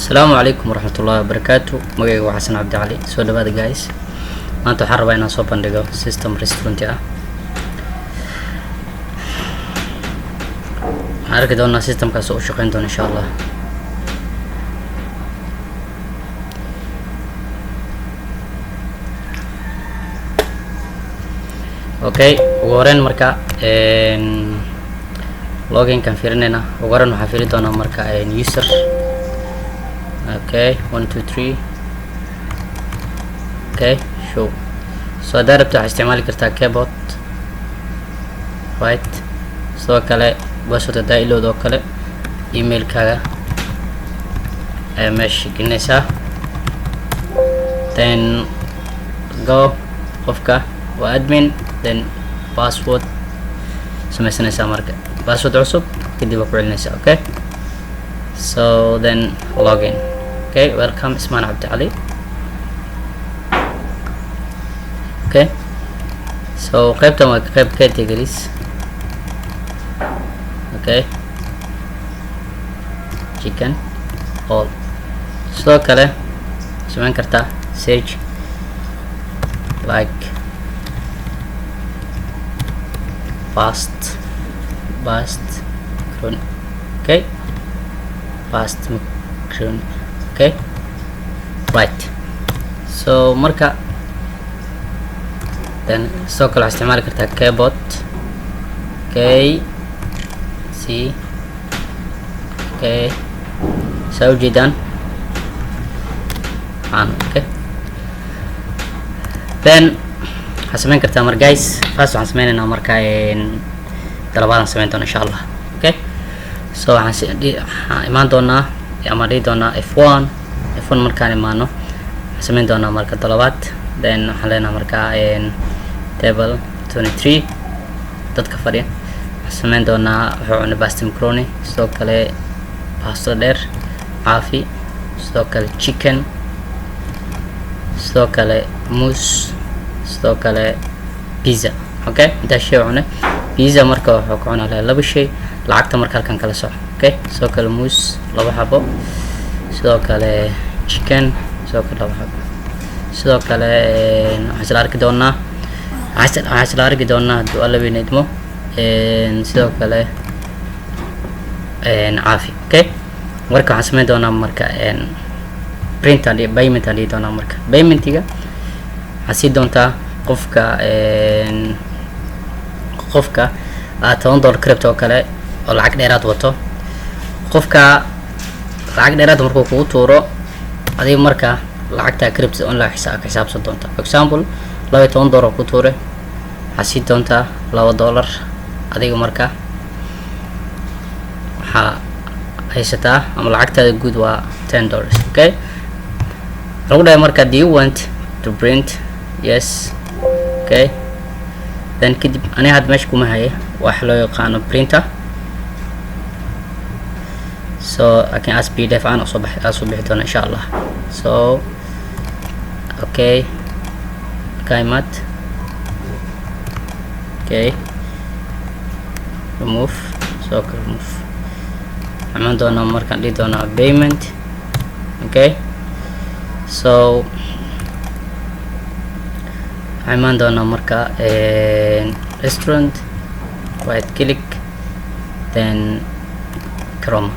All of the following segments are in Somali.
السلام عليكم ورحمة الله وبركاته. مجيء وحسن عبد علي. سو دبا جايز ما أنتوا حربا إن صوب بندقة سيستم ريستورانت عارك دونا سيستم كسو شقين دون إن شاء الله. أوكي وورين مركا لوجين كان فيرننا وورين وحفيري دونا مركا يوزر. Okay, 1 2 3. Okay, show. So هذا ربطه استعمال كرتا كيبوت. Right. So كله بس وتدا إلو دو كله إيميل كذا. مش كنيسة. Then go قفكا وادمن then password. سمسنا سامرك. password عصب كدي بقول نسا. Okay. So then login. Okay, welcome اسمان عبد علي. Okay, so قيبته ما قيب categories. Okay, chicken all. So كله سمان كرتا search like fast cron. Okay, fast cron. Okay, right. So مركا then so كل استعمال كرتا كيبوت K C K سو جدا okay then حسمين كرتا مر guys فاس حسمين إنه مركا إن طلبات حسمين دون إن شاء الله. Okay, so حسي إيمان دونا أمري دونا F1 مركا إيمانه حسمين دونا مركا طلبات then حلينا مركا إن table 23 dadka fadhiya sameyn doonaa wuxuu cunay basta macaroni sidoo kale pasta dheer caafi sidoo kale chicken sidoo kale moose sidoo kale pizza. Okay, inta shay cunay pizza marka wuxuu ku cunaa laba shay lacagta marka halkan kala soco. Okay, sidoo kale moose laba xabo sidoo kale chicken sidoo kale laba xabo sidoo kale waxaan arki doonaa عشان أرجع دونا دوالله بيندمو سيدو كله عافي. Okay, مركا حسمين دونا مركا print عليه payment عليه دونا مركا payment تيجا حسيد دونتا قفكا $100 كريبتو كله والعقد إيراد وتو قفكا العقد إيراد مركو كوتورو هذه مركا العقد كريبتو أون لا حساب صدونتا. for example $12 كوتورة حسيت دونتا $2 أديك مركا هيستا أما العقد جود و $10. Okay, رغم مركا do you want to print yes. Okay, then كده أنا هاد مش كم هي وحلو يقانو printer so I can ask PDF أنا أصبح دونا إن شاء الله. So okay كايمات. Okay, remove so remove عمل دونا مركا دي دونا payment. Okay, so عمل دونا مركا restaurant right click then chroma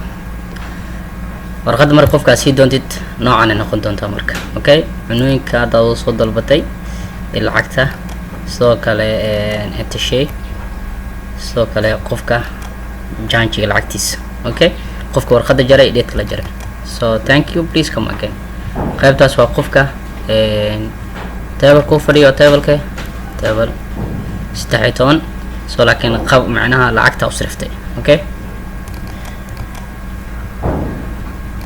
ورقد مركوف كاسي دونتيت نوعا نقول دونتا مركا. Okay, عنوين كادا وصود البطي العكتة سو كله انت شيء سو كله قفكا جانشي العكتيس. Okay, قفك ورقد جري ديت كلا جري. So thank you, please come again. قيب تاسوا قفكا تابل كوفري أو تابل كي تابل استحيتون سو لكن قب معناها العكتة وصرفتي. Okay,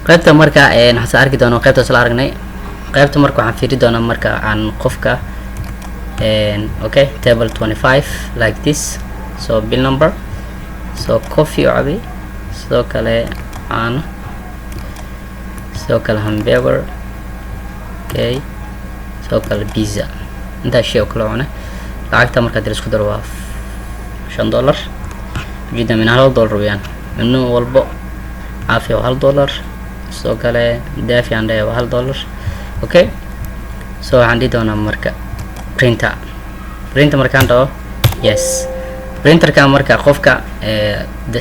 قيبتا مركا نحس أركي دونا قيبتا سلارجني قيبتا مركا عن فيري دونا مركا عن قفكا okay table 25 like this. So bill number so coffee عبي so كله عن so كله hamburger. Okay, so كله pizza انت شيء كله عنا لعكت مركا درس كدر واف $5 جدا من $1 يعني منه والبو عافية $1 sidoo kale daafi aan dhahay waa $1. okay so waxaan dhihi doonaa marka printer markaan dhaho yes printerka marka qofka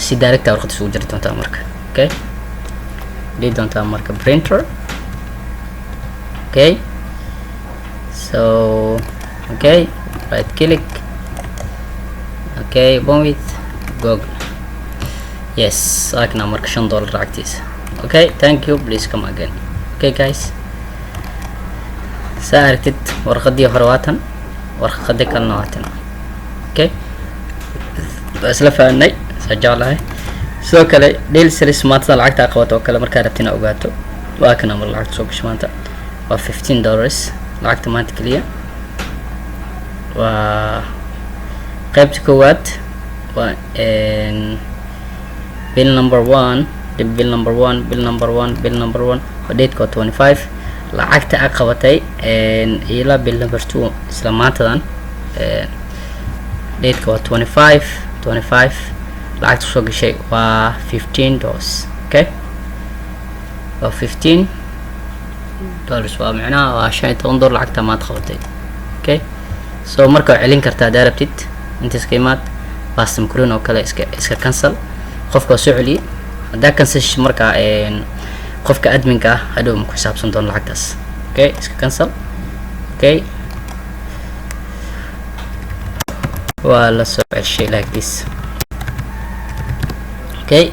si direct warqadiisa ugu jiri doontaa marka okay dhihi doontaa marka printer okay so okay right click okay open with Google yes laakiin marka $5 lacagtiisa okay thank you please come again okay guys saa aragtid warqadii hore waatan warqadii kalena waatan okay isla fahanay sajalahay sidoo kale daily sales maanta lacagta qabato oo kale markaa rabtina ogaato waa kana mar lacagta soo gashay maanta waa $15 lacagta maanta kaliya waa qaybta koowaad waa bill number 1 bill number 1 waa date-ka 25 lacagta ay qabatay ilaa bill number 2 isla maantadan date-ka waa 25 lacagta soo gashay waa $15 okay waa $15 waa macnaha waa $15 lacagta maad qabatay okay so marka celin kartaa daarabtid inta iska imaad basta macron oo kale iska cancel qofka soo celiye hadaa cancel marka qofka adminka ah hadhow ku xisaabsan doon lacagtaas okay iska cancel okay waa la soo celshay like this okay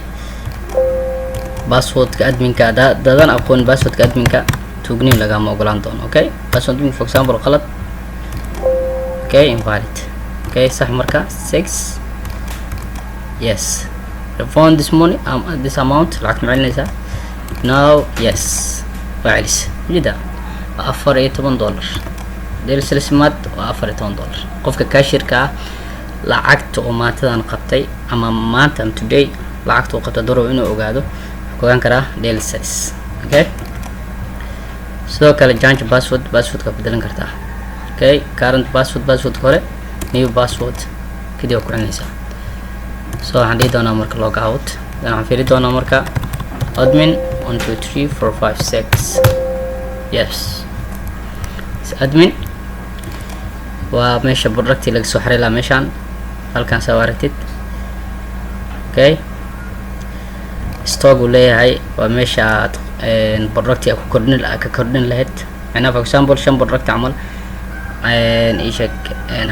passwordka adminka dadan aqoon passwordka adminka tugnin lagama ogolaan doono okay password admin for example qalad okay invalid okay sax marka 6 yes refund this money this amount lacag macalinaysa now yes waalis jida $14 daily sales maad waa $14 qofka cashier-ka lacagta oo maantadan qabtay ama maanta today lacagta uu qabtay daro inuu ogaado ogaan karaa daily sales okay sidoo kale change passwordka bedelan kartaa okay current password hore new password kadib ku celinaysaa so waxaan dhihi doonaa marka log out dan waxaan fiiri doonaa marka admin 1 2 3 4 5 6 yes admin waa meesha producti laga soo xareelaa meeshaan halkan soo aragtid okay stock uu leeyahay waa meesha aad producti ku kordhin lahayd macnaha for example 5 product camal ishak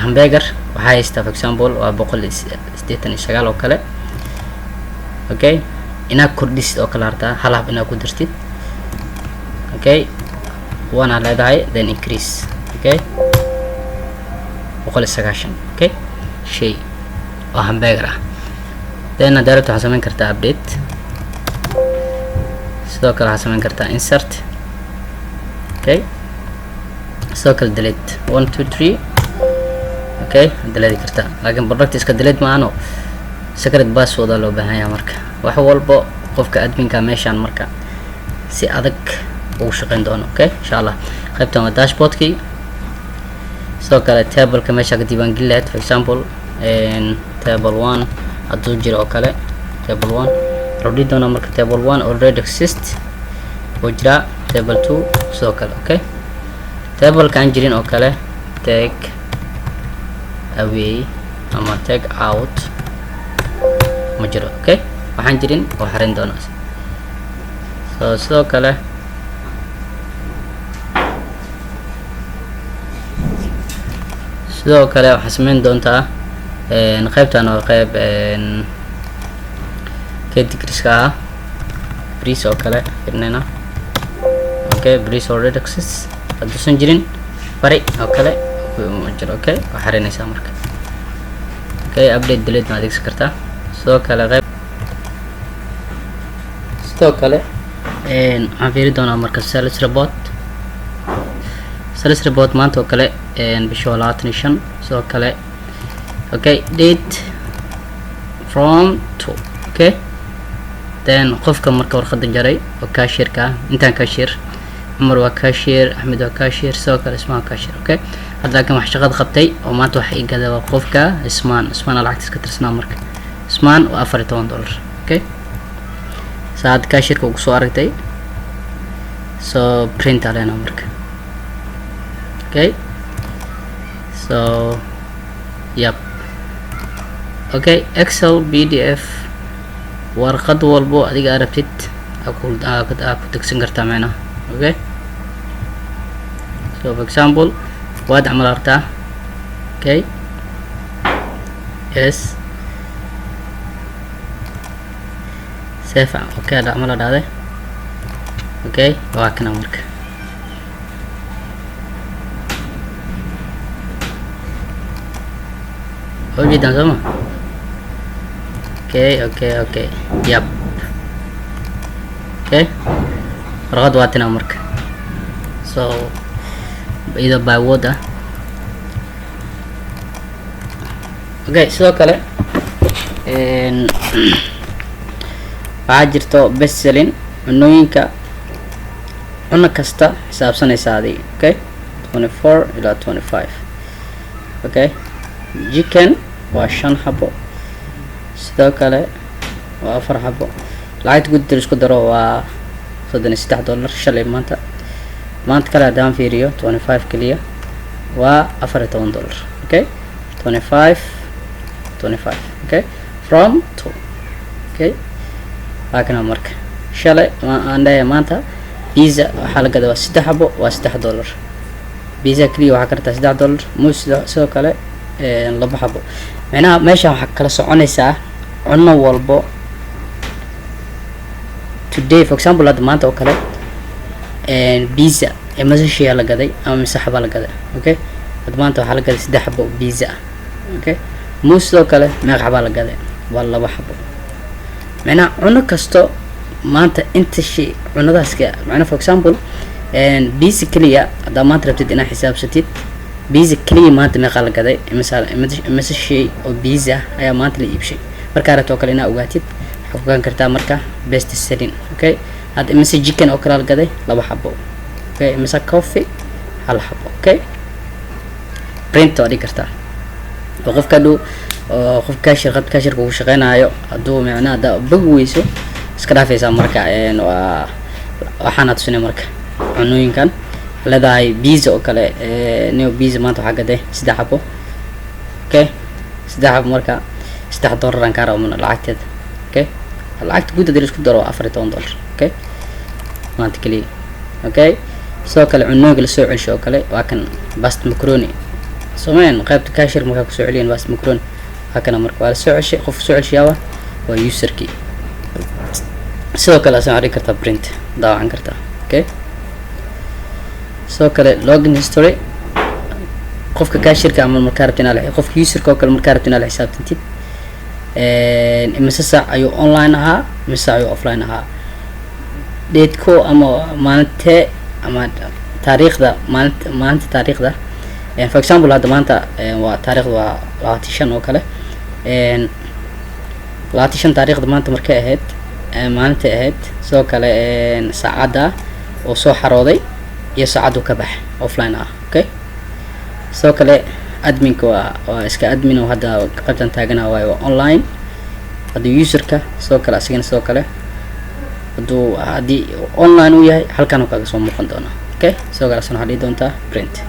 hamburger waxaa haystaa for example waa 189 oo kale okay inaad kordhisid oo kale hartaa hal hab inaad ku dirtid okay wana leedahay then increase okay 190 okay shay oo hamburger ah then daarabta waxaa samayn kartaa update sidoo kale waxaa samayn kartaa insert okay sidoo kale delete 1 2 3 okay delete kartaa laakiin product iska delete ma aano secret password loo baahan yahay marka wax walba qofka adminka meeshaan marka si adag ugu shaqeyn doono okay insha Allah qaybtan waa dashboardkii sidoo kale table-ka meesha ka diiwaan gelin lahayd for example table 1 hadduu jiro oo kale table 1 rodhi doona marka table 1 already exist oo jira table 2 sidoo kale okay table kan jirin oo kale take away ama take out ma jiro okay waxaan jirin oo xarin doona so sidoo kale waxaa samayn doontaa qaybtan oo qayb categoriska ah breeze oo kale firnayna okay breeze already exists hadduusan jirin bari oo kale ma jiro okay waxaa xarinaysaa marka okay update delete ma adeegsan kartaa sidoo kale waxaan fiiri doonaa marka sales report maanta oo kale bisha 25 sidoo kale okay date from to okay then qofka marka warqada jaray oo cashier-ka intaan cashier Umar waa cashier Ahmed waa cashier sidoo kale Ismaan waa cashier okay hadda kan wax shaqada qabtay oo maanta waxa ii gaday waa qofka Ismaan lacagtiisa ka tirsanaa marka Ismaan waa $14 okay saad cashier-ka ugu soo aragtay so print alena marka. Okay, so yep. Okay, Excel PDF warqad walbo adiga arabtid aku tagsin kartaa macnaha. Okay, so for example waad camal aragtaa. Okay, yes, save. Okay, ada camal dhacday. Okay, waa kana marka. Ujeedaan sama. Okay, yep. Okay, warqad waa tana marka. So either by word okay, sidoo kale waxaa jirto best selling cunooyinka cuno kasta xisaabsanaysa adiga. Okay, 24 ilaa 25. Okay, chicken waa 5 xabo, sidoo kale waa 4 xabo. lacagta guud isku daro waa $33 shalay maanta kale hadaan fiiriyo 25 kaliya waa $14. Okay, 25. Okay, from 2. Okay, halkan marka shalay aan dhahay maanta pizza waxa la gadaa 3 xabo waa $3. pizza kaliya waxa kartaa $3. moos sidoo kale 2 xabo. macnaha meesha waxa kala soconaysaa cunno walbo. Today for example hadda maanta oo kale pizza imasa shay la gaday ama mise xabo la gaday. Okay, hadda maanta waxa la gaday 3 xabo pizza. Okay, moos sidoo kale meeq xabo la gaday waa 2 xabo. macnaha cunno kasto maanta inta shay cunadaas macnaha for example pizza kaliya hadda maanta rabtid inaad xisaabsatid pizza kaliya maanta meeq la gaday imasa shay oo pizza ayaa maanta la iibshay. marka rabto kale inaad ogaatid waxaan kartaa marka best selling. Okay, hadda imasa chicken oo kala la gaday 2 xabo. Okay, imasa coffee 1 xabo. Okay, print oo dhig kartaa qofka dhow qofka shirkadka uu shaqeynayo haduu macnaha da bog weyso iska dhaafaysa marka waxaana tusinay marka cunooyinkan leedahay pizza oo kale neo pizza maanta waxa gaday 3 xabo. Okay, 3 xabo marka $3 aan ka rabo lacagteeda. Okay, lacagta guud hadii isku daro $14. Okay, maanta kaliya. Okay, sidoo kale cunooyinka la soo celsho oo kale waa kan pasta macaroni. Soomeen qaybta cashier marka ku soo celiyeen pasta macaroni hakana marka waa la soo celshay qof soo celshiyaa waa userkii. sidoo kale asan ari kartaa print daawacan kartaa. Okay, sidoo kale login history qofka cashier-ka ama marka rabtid inaad qofka userka oo kale marka rabtid inaad xisaabtantid imisa saac ayuu online ahaa imisa saac ayuu offline ahaa. date-ko ama maalinta ama taariikhda maalinta taariikhda. for example hadda maanta waa taariikhda waa 25 oo kale 25 taariikhda maanta markay ahayd maalinta ahayd. sidoo kale saacada oo soo xarooday iyo saacadu ka bax offline ah. Okay, sidoo kale adminka waa iska admin oo hadda qaybtan taagana waa online. hadda userka sidoo kale asigana sidoo kale hadii online uu yahay halkan uu kaga soo muuqan doona. Okay, sidoo kale waxaan hadii doontaa print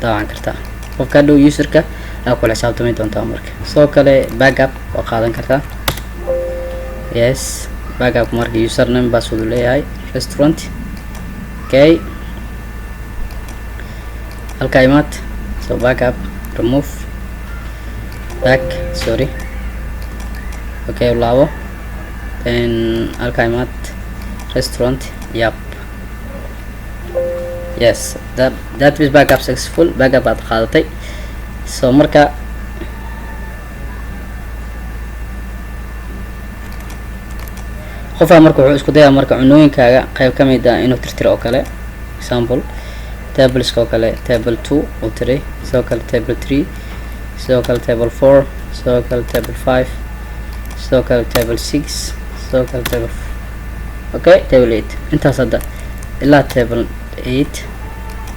daawacan kartaa qofka dhow userka aad ku xisaabtami doontaa marka. sidoo kale backup waa qaadan kartaa. yes, backup marka username password leeyahay restaurant. Okay, halka imaad so backup remove back sorry. Okay, laabo then halka imaad restaurant. Yep, yes, that is backup successful. backup aad qaadatay. so marka qofka marka wuxuu isku dayaa marka cunooyinkaaga qayb kamid ah inuu tirtiro oo kale. example tables oo kale table 2 oo tire, sidoo kale table 3, sidoo kale table 4, sidoo kale table 5, sidoo kale table 6, sidoo kale table okay table 8 intaas hadda ilaa table 8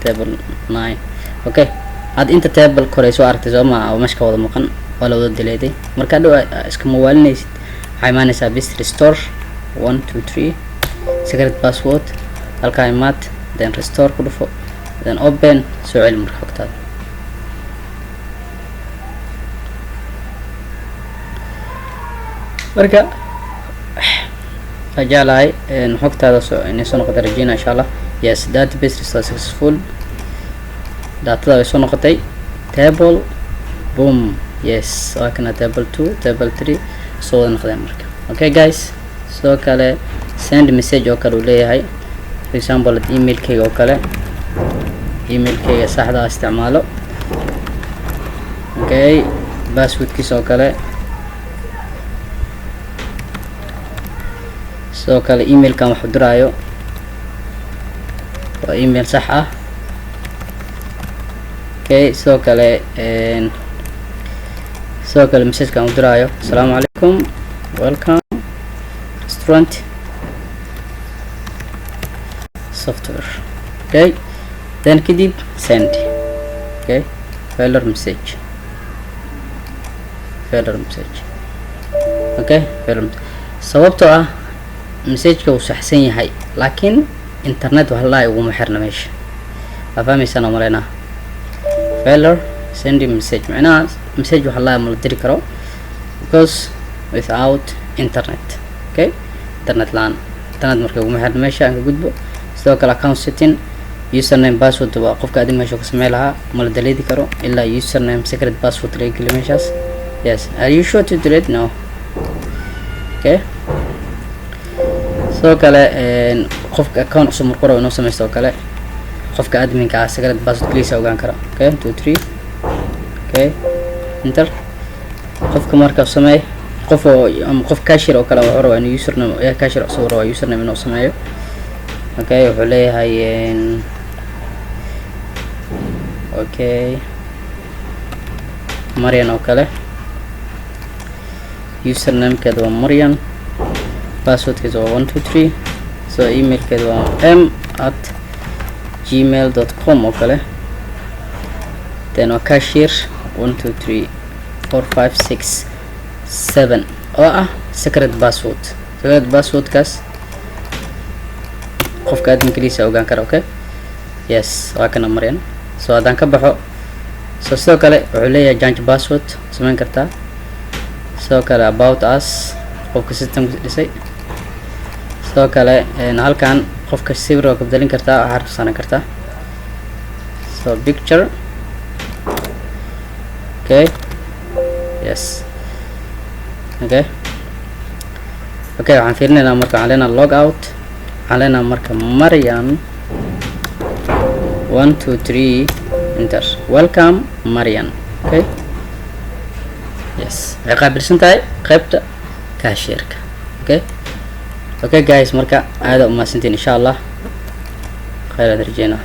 table 9. okay, had inta table korayso aragtay soo ma oo meesha wada maqan waa la wada dileeday. marka dhow iska mawaalinaysid waxay imaanaysaa best restore 1 2 3 secret password halkaa imaad, then restore ku dhufo, then open, soo celi marka xogtaada. marka ajalahay xogtaada inay soo noqotay rajeyna insha Allah. Yes, database restore successful, datada way soo noqotay. Table, boom, yes, waa kana table 2, table 3 soo wada noqdeen marka. Okay guys, soo kale send message oo kale uu leeyahay, for example email kayga oo kale, email kayga saxda ah isticmaalo. Okay, password kiisa oo kale, soo kale email kan wax u diraayo waa email sax ah. Okay, soo kale message kan u diraayo, assalaamu calaykum, welcome restaurant software. Okay, then kadib send. Okay, failure message, okay, sababtoo ah message-ka uu saxsan yahay laakiin internet wallahi uguma xirna meesha. fahmaysan umaleena failure sending message macnaha message wallahi ma la diri karo because without internet. Okay, internet laan, internet markay uguma xirna meesha. aan ka gudbo sidoo kale account setting, username password waa qofka aad meesha ku sameey lahaa ma la delete karo ilaa username secret password laga geliyo meeshaas. Yes, are you sure to delete? No. Okay, soo kale qofka account cusub markuu rabo inuu sameysto oo kale qofka adminka ah secret password kaliya ogaan kara. Okay, 2 3. Okay, enter. qofka marka sameey qof cashier oo kale oo rabo inuu username ya cashier cusub rabo username inuu sameeyo. Okay, wuxuu leeyahay okay Marian oo kale, username keedu waa Marian, password keedu waa 123, so email keedu waa m@gmail.com oo kale, then waa cashier 123 4 5 6 7 oo ah secret password. secret password kaas qofka admin kaliya ogaan kara. Okay, yes, waa kana Marian. so haddaan ka baxo, so sidoo kale wuxuu leeyahay change password samayn kartaa. sidoo kale about us qofka systemka dhisay. sidoo kale halkan qofka sawir oo ka bedelin kartaa, waxaa rabsan kartaa. so picture. Okay, yes, okay, waxaan fiirinaynaa marka waxaan leenahay log out, waxaan leenahay marka Marian 1 2 3 enter, welcome Marian. Okay, yes, waxay qaabilsan tahay qaybta cashier-ka. Okay guys, marka aada u mahadsantiin insha Allah, khayr aad rajeynaa.